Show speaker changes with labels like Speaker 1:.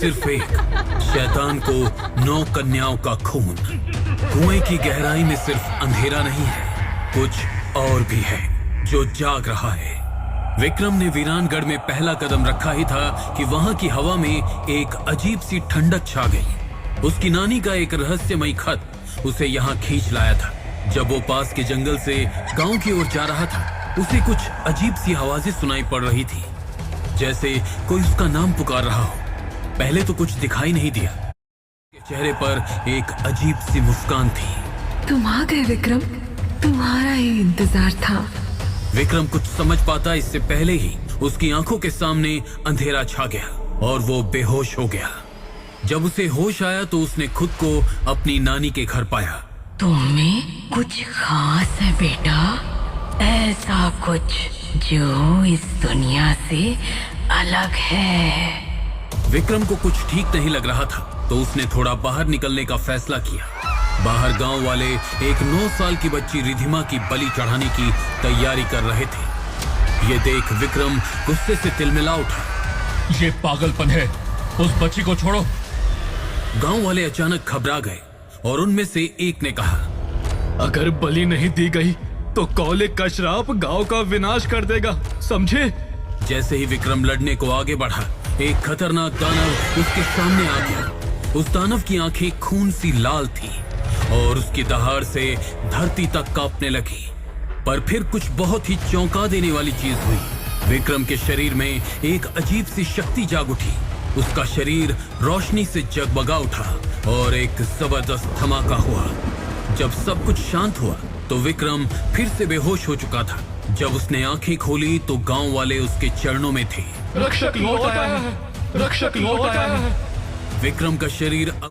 Speaker 1: सिर्फ एक, शैतान को 9 कन्याओं का खून। कुएं की गहराई में सिर्फ अंधेरा नहीं है, कुछ और भी है जो जाग रहा है। विक्रम ने वीरानगढ़ में पहला कदम रखा ही था कि वहां की हवा में एक अजीब सी ठंडक छा गई। उसकी नानी का एक रहस्यमयी खत उसे यहाँ खींच लाया था। जब वो पास के जंगल से गांव की ओर जा रहा था, उसे कुछ अजीब सी आवाजें सुनाई पड़ रही थी, जैसे कोई उसका नाम पुकार रहा हो। पहले तो कुछ दिखाई नहीं दिया। चेहरे पर एक अजीब सी मुस्कान थी।
Speaker 2: तुम आ गए विक्रम, तुम्हारा ही इंतजार था।
Speaker 1: विक्रम कुछ समझ पाता इससे पहले ही उसकी आंखों के सामने अंधेरा छा गया और वो बेहोश हो गया। जब उसे होश आया तो उसने खुद को अपनी नानी के घर पाया।
Speaker 2: तुम्हें कुछ खास है बेटा, ऐसा कुछ जो इस दुनिया से अलग है।
Speaker 1: विक्रम को कुछ ठीक नहीं लग रहा था तो उसने थोड़ा बाहर निकलने का फैसला किया। बाहर गांव वाले एक 9 साल की बच्ची रिधिमा की बलि चढ़ाने की तैयारी कर रहे थे। ये देख विक्रम गुस्से से तिलमिला उठा।
Speaker 3: ये पागलपन है, उस बच्ची को छोड़ो।
Speaker 1: गांव वाले अचानक घबरा गए और उनमें से एक ने कहा,
Speaker 3: अगर बलि नहीं दी गई तो कौलिक का श्राप गांव का विनाश कर देगा, समझे?
Speaker 1: जैसे ही विक्रम लड़ने को आगे बढ़ा, एक खतरनाक दानव उसके सामने आ गया। उस दानव की आंखें खून सी लाल थी और उसकी दहाड़ से धरती तक कांपने लगी। पर फिर कुछ बहुत ही चौंका देने वाली चीज हुई। विक्रम के शरीर में एक अजीब सी शक्ति जाग उठी। उसका शरीर रोशनी से जगमगा उठा और एक जबरदस्त धमाका हुआ। जब सब कुछ शांत हुआ तो विक्रम फिर से बेहोश हो चुका था। जब उसने आंखें खोली तो गांव वाले उसके चरणों में थे।
Speaker 3: रक्षक लौट आया है, रक्षक लौट आया है।
Speaker 1: विक्रम का शरीर